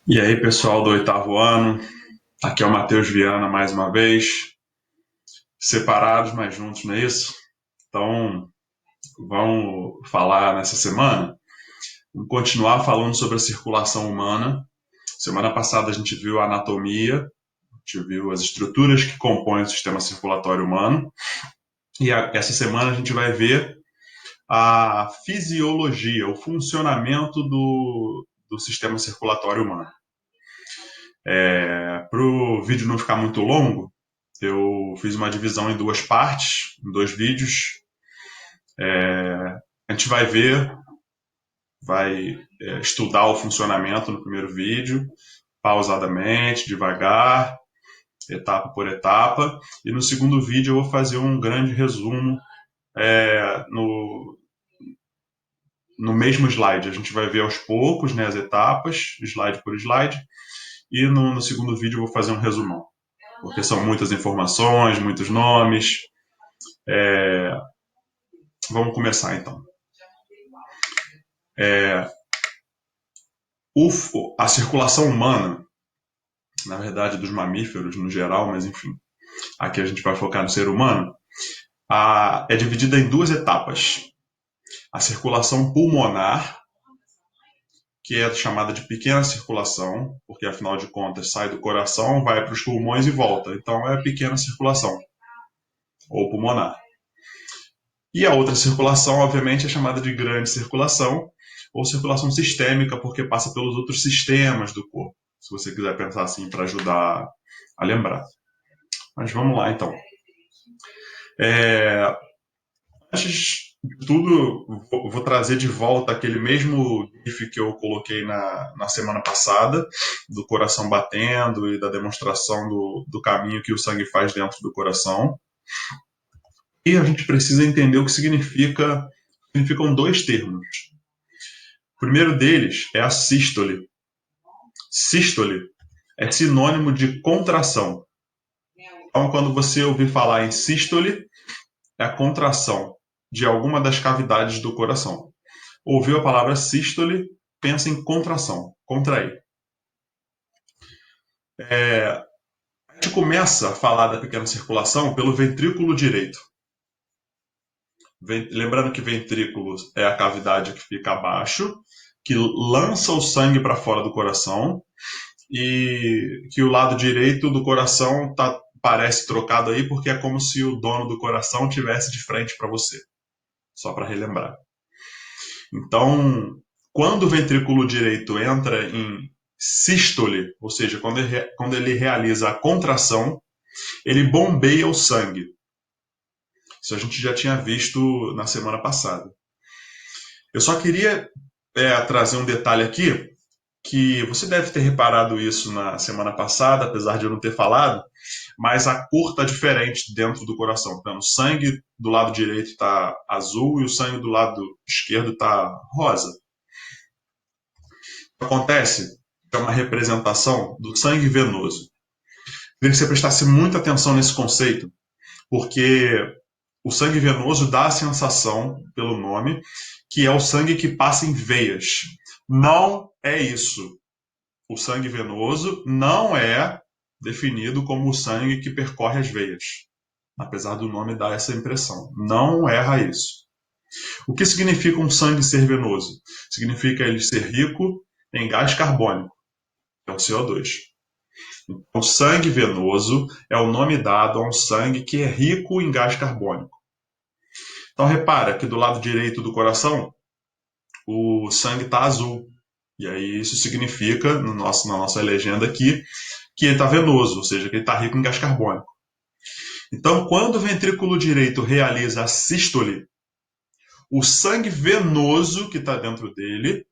E aí, pessoal do oitavo ano, aqui é o Matheus Viana mais uma vez, separados, mas juntos, não é isso? Então, vamos falar nessa semana, vamos continuar falando sobre a circulação humana. Semana passada a gente viu a anatomia, a gente viu as estruturas que compõem o sistema circulatório humano, e essa semana a gente vai ver a fisiologia, o funcionamento do sistema circulatório humano. Para o vídeo não ficar muito longo, eu fiz uma divisão em duas partes, em dois vídeos. A gente vai ver, vai estudar o funcionamento no primeiro vídeo, pausadamente, devagar, etapa por etapa. E no segundo vídeo eu vou fazer um grande resumo no mesmo slide. A gente vai ver aos poucos, né, as etapas, slide por slide. E no segundo vídeo eu vou fazer um resumão, porque são muitas informações, muitos nomes. Vamos começar então. A circulação humana, na verdade dos mamíferos no geral, mas enfim, aqui a gente vai focar no ser humano, é dividida em duas etapas. A circulação pulmonar, que é chamada de pequena circulação, porque afinal de contas sai do coração, vai para os pulmões e volta. Então é pequena circulação, ou pulmonar. E a outra circulação, obviamente, é chamada de grande circulação, ou circulação sistêmica, porque passa pelos outros sistemas do corpo, se você quiser pensar assim para ajudar a lembrar. Mas vamos lá então. Antes de tudo, vou trazer de volta aquele mesmo GIF que eu coloquei na semana passada, do coração batendo e da demonstração do caminho que o sangue faz dentro do coração. E a gente precisa entender o que significam dois termos. O primeiro deles é a sístole. Sístole é sinônimo de contração. Então, quando você ouvir falar em sístole, é a contração de alguma das cavidades do coração. Ouviu a palavra sístole, pensa em contração, contrair. A gente começa a falar da pequena circulação pelo ventrículo direito. Lembrando que ventrículo é a cavidade que fica abaixo, que lança o sangue para fora do coração, e que o lado direito do coração parece trocado aí porque é como se o dono do coração tivesse de frente para você. Só para relembrar. Então, quando o ventrículo direito entra em sístole, ou seja, quando ele realiza a contração, ele bombeia o sangue. Isso a gente já tinha visto na semana passada. Eu só queria trazer um detalhe aqui, que você deve ter reparado isso na semana passada, apesar de eu não ter falado, mas a cor está diferente dentro do coração. Então, o sangue do lado direito está azul e o sangue do lado esquerdo está rosa. O que acontece é uma representação do sangue venoso. Queria que você prestasse muita atenção nesse conceito, porque o sangue venoso dá a sensação, pelo nome, que é o sangue que passa em veias. Não é isso. O sangue venoso não é definido como o sangue que percorre as veias, apesar do nome dar essa impressão. Não erra isso. O que significa um sangue ser venoso? Significa ele ser rico em gás carbônico, que é o CO2. Então, sangue venoso é o nome dado a um sangue que é rico em gás carbônico. Então, repara que do lado direito do coração, o sangue está azul. E aí isso significa, na nossa legenda aqui, que ele está venoso, ou seja, que ele está rico em gás carbônico. Então, quando o ventrículo direito realiza a sístole, o sangue venoso que está dentro dele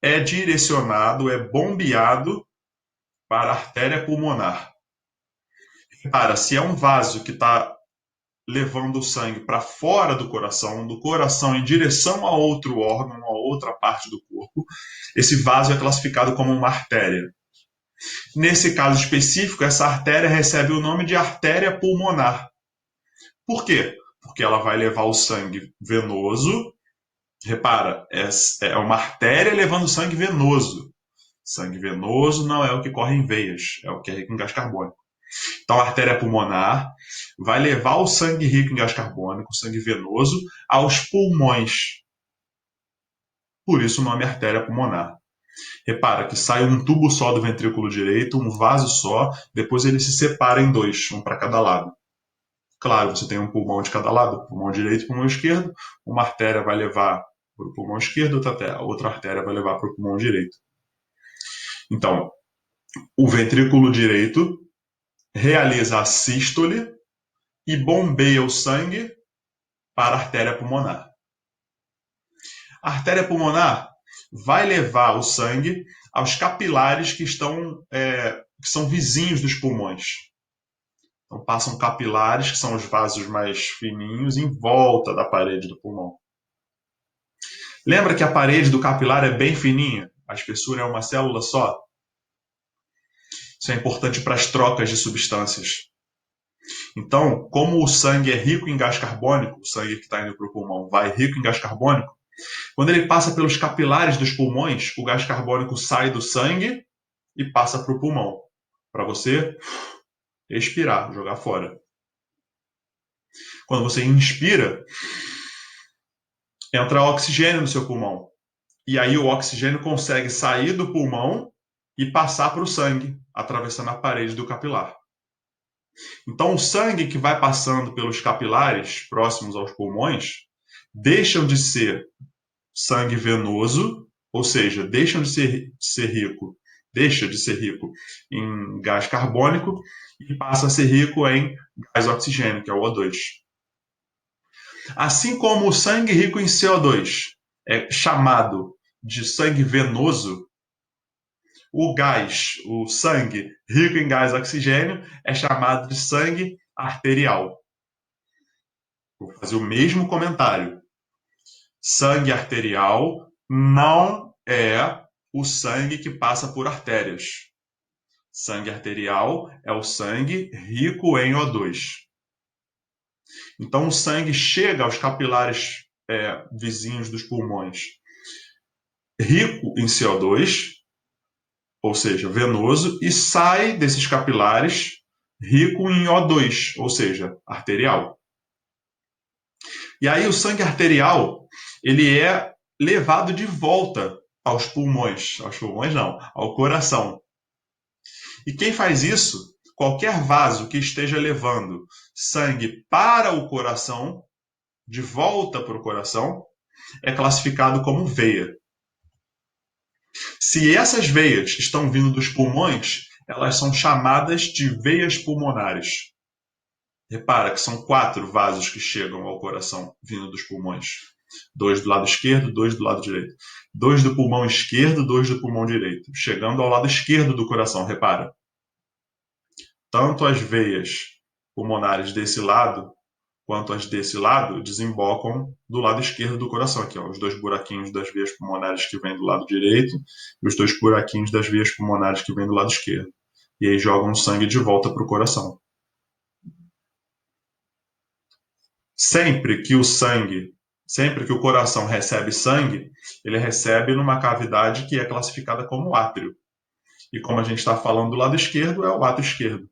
é direcionado, é bombeado para a artéria pulmonar. Cara, se é um vaso que está levando o sangue para fora do coração em direção a outro órgão, a outra parte do corpo, esse vaso é classificado como uma artéria. Nesse caso específico, essa artéria recebe o nome de artéria pulmonar. Por quê? Porque ela vai levar o sangue venoso. Repara, é uma artéria levando sangue venoso. Sangue venoso não é o que corre em veias, é o que é rico em gás carbônico. Então, a artéria pulmonar vai levar o sangue rico em gás carbônico, o sangue venoso, aos pulmões. Por isso o nome artéria pulmonar. Repara que sai um tubo só do ventrículo direito, um vaso só, depois ele se separa em dois, um para cada lado. Claro, você tem um pulmão de cada lado, pulmão direito e pulmão esquerdo. Uma artéria vai levar para o pulmão esquerdo, outra artéria vai levar para o pulmão direito. Então, o ventrículo direito realiza a sístole e bombeia o sangue para a artéria pulmonar. A artéria pulmonar vai levar o sangue aos capilares que são vizinhos dos pulmões. Então, passam capilares, que são os vasos mais fininhos, em volta da parede do pulmão. Lembra que a parede do capilar é bem fininha? A espessura é uma célula só? Isso é importante para as trocas de substâncias. Então, como o sangue é rico em gás carbônico, o sangue que está indo para o pulmão vai rico em gás carbônico, quando ele passa pelos capilares dos pulmões, o gás carbônico sai do sangue e passa para o pulmão, para você expirar, jogar fora. Quando você inspira, entra oxigênio no seu pulmão. E aí o oxigênio consegue sair do pulmão e passar para o sangue, atravessando a parede do capilar. Então, o sangue que vai passando pelos capilares próximos aos pulmões deixam de ser sangue venoso, ou seja, deixa de ser rico em gás carbônico e passa a ser rico em gás oxigênio, que é o O2. Assim como o sangue rico em CO2 é chamado de sangue venoso, o sangue rico em gás oxigênio é chamado de sangue arterial. Vou fazer o mesmo comentário. Sangue arterial não é o sangue que passa por artérias. Sangue arterial é o sangue rico em O2. Então, o sangue chega aos capilares vizinhos dos pulmões rico em CO2, ou seja, venoso, e sai desses capilares rico em O2, ou seja, arterial. E aí o sangue arterial, ele é levado de volta aos pulmões não, ao coração. E quem faz isso, qualquer vaso que esteja levando sangue para o coração, de volta para o coração, é classificado como veia. Se essas veias estão vindo dos pulmões, elas são chamadas de veias pulmonares. Repara que são 4 vasos que chegam ao coração vindo dos pulmões. 2 do lado esquerdo, 2 do lado direito. 2 do pulmão esquerdo, 2 do pulmão direito. Chegando ao lado esquerdo do coração, repara. Tanto as veias pulmonares desse lado, quanto as desse lado, desembocam do lado esquerdo do coração. Aqui, ó, os 2 buraquinhos das veias pulmonares que vêm do lado direito e os 2 buraquinhos das veias pulmonares que vêm do lado esquerdo. E aí jogam o sangue de volta para o coração. Sempre que o coração recebe sangue, ele recebe numa cavidade que é classificada como átrio. E como a gente está falando do lado esquerdo, é o átrio esquerdo.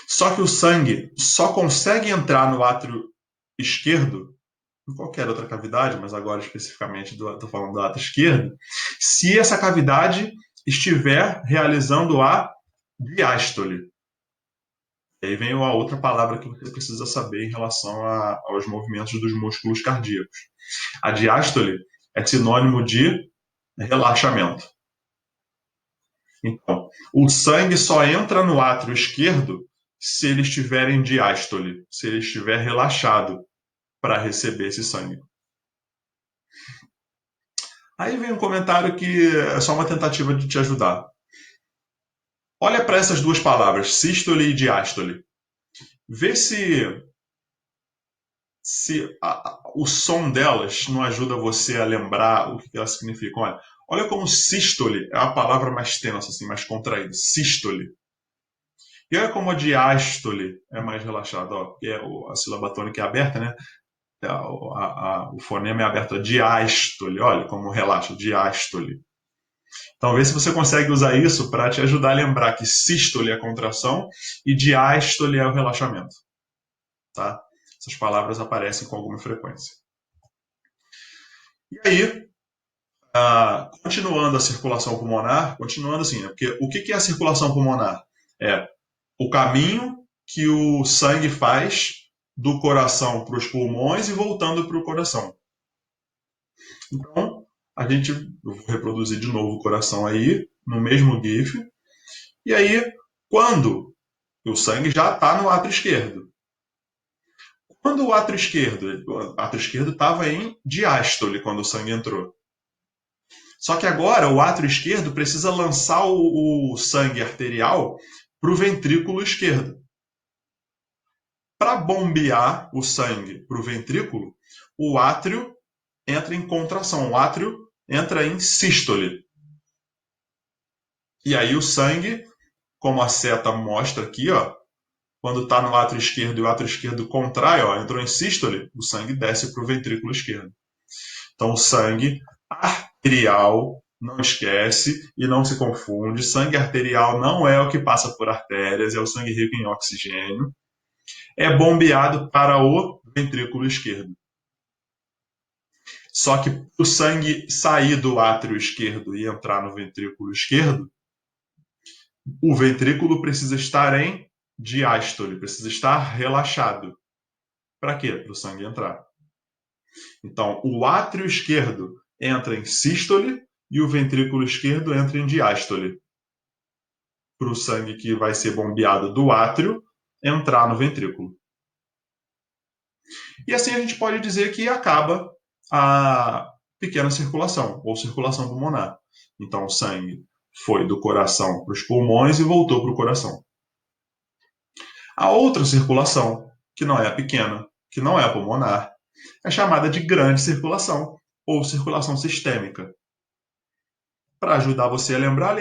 Só que o sangue só consegue entrar no átrio esquerdo, em qualquer outra cavidade, mas agora especificamente estou falando do átrio esquerdo, se essa cavidade estiver realizando a diástole. E aí vem a outra palavra que você precisa saber em relação aos movimentos dos músculos cardíacos. A diástole é sinônimo de relaxamento. Então, o sangue só entra no átrio esquerdo se ele estiver em diástole, se ele estiver relaxado para receber esse sangue. Aí vem um comentário que é só uma tentativa de te ajudar. Olha para essas duas palavras, sístole e diástole. Vê se o som delas não ajuda você a lembrar o que elas significam. Olha como sístole é a palavra mais tensa, assim, mais contraída. Sístole. E olha como a diástole é mais relaxada, porque a sílaba tônica é aberta, né? O fonema é aberto, a diástole. Olha como relaxa, diástole. Então, vê se você consegue usar isso para te ajudar a lembrar que sístole é a contração e diástole é o relaxamento. Tá? Essas palavras aparecem com alguma frequência. E aí, continuando a circulação pulmonar, continuando assim, né? Porque o que é a circulação pulmonar? É o caminho que o sangue faz do coração para os pulmões e voltando para o coração. Então, eu vou reproduzir de novo o coração aí, no mesmo GIF. E aí, quando o sangue já está no átrio esquerdo. Quando o átrio esquerdo estava em diástole quando o sangue entrou. Só que agora o átrio esquerdo precisa lançar o sangue arterial para o ventrículo esquerdo. Para bombear o sangue para o ventrículo, o átrio entra em contração, o átrio entra em sístole. E aí o sangue, como a seta mostra aqui, ó, quando está no átrio esquerdo e o átrio esquerdo contrai, ó, entrou em sístole, o sangue desce para o ventrículo esquerdo. Então o sangue arterial, não esquece e não se confunde, sangue arterial não é o que passa por artérias, é o sangue rico em oxigênio, é bombeado para o ventrículo esquerdo. Só que o sangue sair do átrio esquerdo e entrar no ventrículo esquerdo, o ventrículo precisa estar em diástole, precisa estar relaxado. Para quê? Para o sangue entrar. Então, o átrio esquerdo entra em sístole e o ventrículo esquerdo entra em diástole. Para o sangue que vai ser bombeado do átrio entrar no ventrículo. E assim a gente pode dizer que acaba a pequena circulação, ou circulação pulmonar. Então, o sangue foi do coração para os pulmões e voltou para o coração. A outra circulação, que não é a pequena, que não é a pulmonar, é chamada de grande circulação, ou circulação sistêmica. Para ajudar você a lembrar,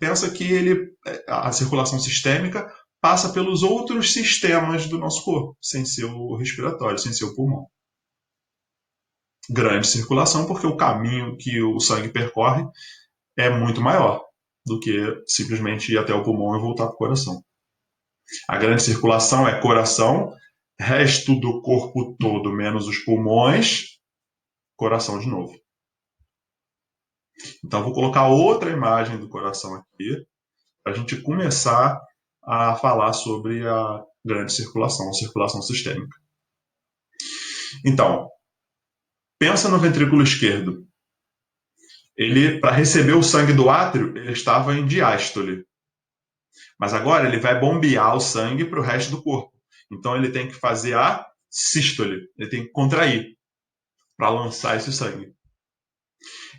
pensa que a circulação sistêmica passa pelos outros sistemas do nosso corpo, sem ser o respiratório, sem ser o pulmão. Grande circulação, porque o caminho que o sangue percorre é muito maior do que simplesmente ir até o pulmão e voltar para o coração. A grande circulação é coração, resto do corpo todo menos os pulmões, coração de novo. Então, vou colocar outra imagem do coração aqui, para a gente começar a falar sobre a grande circulação, a circulação sistêmica. Então, pensa no ventrículo esquerdo. Ele, para receber o sangue do átrio, ele estava em diástole. Mas agora ele vai bombear o sangue para o resto do corpo. Então ele tem que fazer a sístole, ele tem que contrair para lançar esse sangue.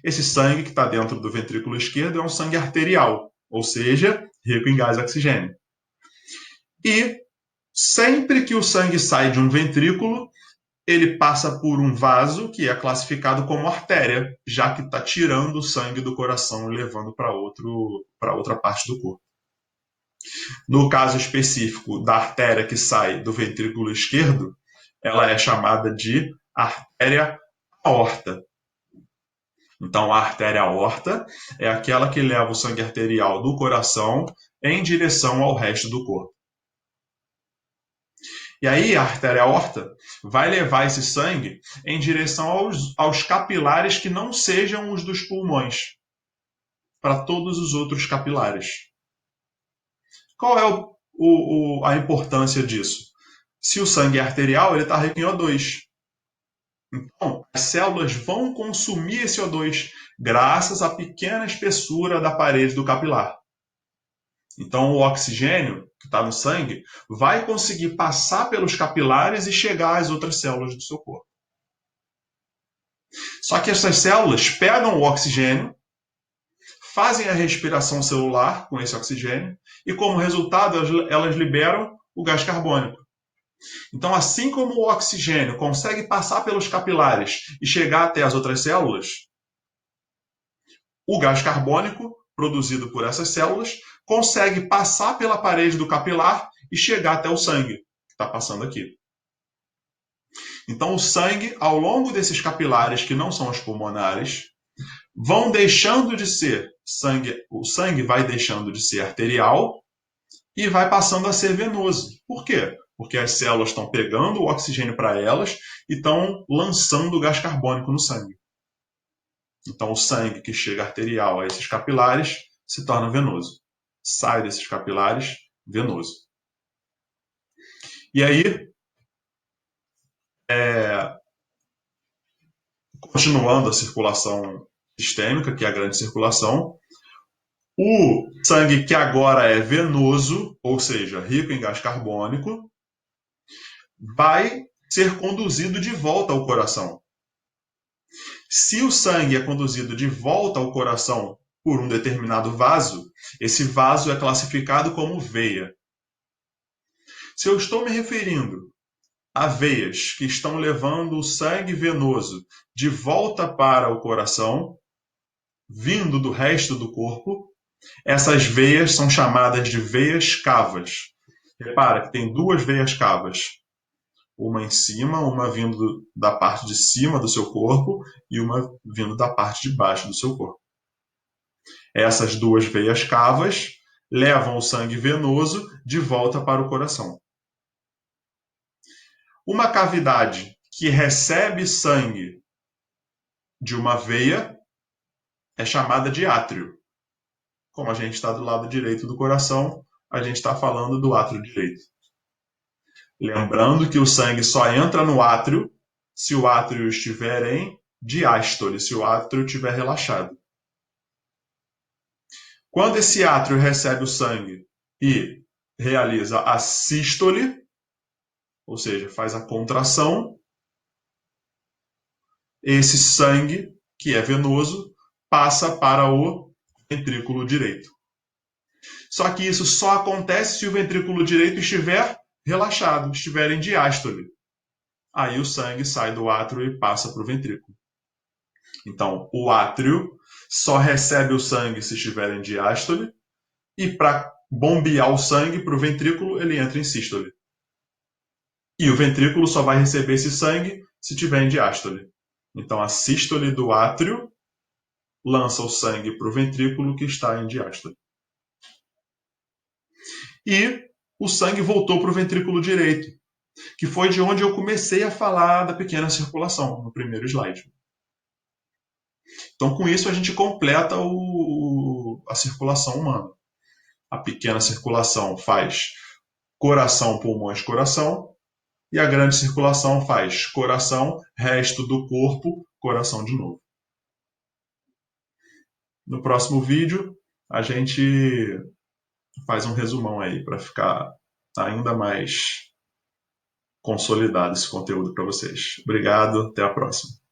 Esse sangue que está dentro do ventrículo esquerdo é um sangue arterial, ou seja, rico em gás e oxigênio. E sempre que o sangue sai de um ventrículo, ele passa por um vaso que é classificado como artéria, já que está tirando o sangue do coração e levando para outra parte do corpo. No caso específico da artéria que sai do ventrículo esquerdo, ela é chamada de artéria aorta. Então, a artéria aorta é aquela que leva o sangue arterial do coração em direção ao resto do corpo. E aí, a artéria aorta vai levar esse sangue em direção aos capilares que não sejam os dos pulmões, para todos os outros capilares. Qual é a importância disso? Se o sangue é arterial, ele está rico em O2. Então, as células vão consumir esse O2 graças à pequena espessura da parede do capilar. Então, o oxigênio que está no sangue vai conseguir passar pelos capilares e chegar às outras células do seu corpo. Só que essas células pegam o oxigênio, fazem a respiração celular com esse oxigênio e, como resultado, elas liberam o gás carbônico. Então, assim como o oxigênio consegue passar pelos capilares e chegar até as outras células, o gás carbônico, produzido por essas células, consegue passar pela parede do capilar e chegar até o sangue, que está passando aqui. Então, o sangue, ao longo desses capilares, que não são os pulmonares, vão deixando de ser sangue, o sangue vai deixando de ser arterial e vai passando a ser venoso. Por quê? Porque as células estão pegando o oxigênio para elas e estão lançando o gás carbônico no sangue. Então, o sangue que chega arterial a esses capilares se torna venoso. Sai desses capilares, venoso. E aí, continuando a circulação sistêmica, que é a grande circulação, o sangue que agora é venoso, ou seja, rico em gás carbônico, vai ser conduzido de volta ao coração. Se o sangue é conduzido de volta ao coração por um determinado vaso, esse vaso é classificado como veia. Se eu estou me referindo a veias que estão levando o sangue venoso de volta para o coração, vindo do resto do corpo, essas veias são chamadas de veias cavas. Repara que tem duas veias cavas, uma em cima, uma vindo da parte de cima do seu corpo e uma vindo da parte de baixo do seu corpo. Essas duas veias cavas levam o sangue venoso de volta para o coração. Uma cavidade que recebe sangue de uma veia é chamada de átrio. Como a gente está do lado direito do coração, a gente está falando do átrio direito. Lembrando que o sangue só entra no átrio se o átrio estiver em diástole, se o átrio estiver relaxado. Quando esse átrio recebe o sangue e realiza a sístole, ou seja, faz a contração, esse sangue, que é venoso, passa para o ventrículo direito. Só que isso só acontece se o ventrículo direito estiver relaxado, estiver em diástole. Aí o sangue sai do átrio e passa para o ventrículo. Então, o átrio só recebe o sangue se estiver em diástole e para bombear o sangue para o ventrículo, ele entra em sístole. E o ventrículo só vai receber esse sangue se estiver em diástole. Então, a sístole do átrio lança o sangue para o ventrículo que está em diástole. E o sangue voltou para o ventrículo direito, que foi de onde eu comecei a falar da pequena circulação, no primeiro slide. Então, com isso, a gente completa a circulação humana. A pequena circulação faz coração, pulmões, coração, e a grande circulação faz coração, resto do corpo, coração de novo. No próximo vídeo, a gente faz um resumão aí para ficar ainda mais consolidado esse conteúdo para vocês. Obrigado, até a próxima.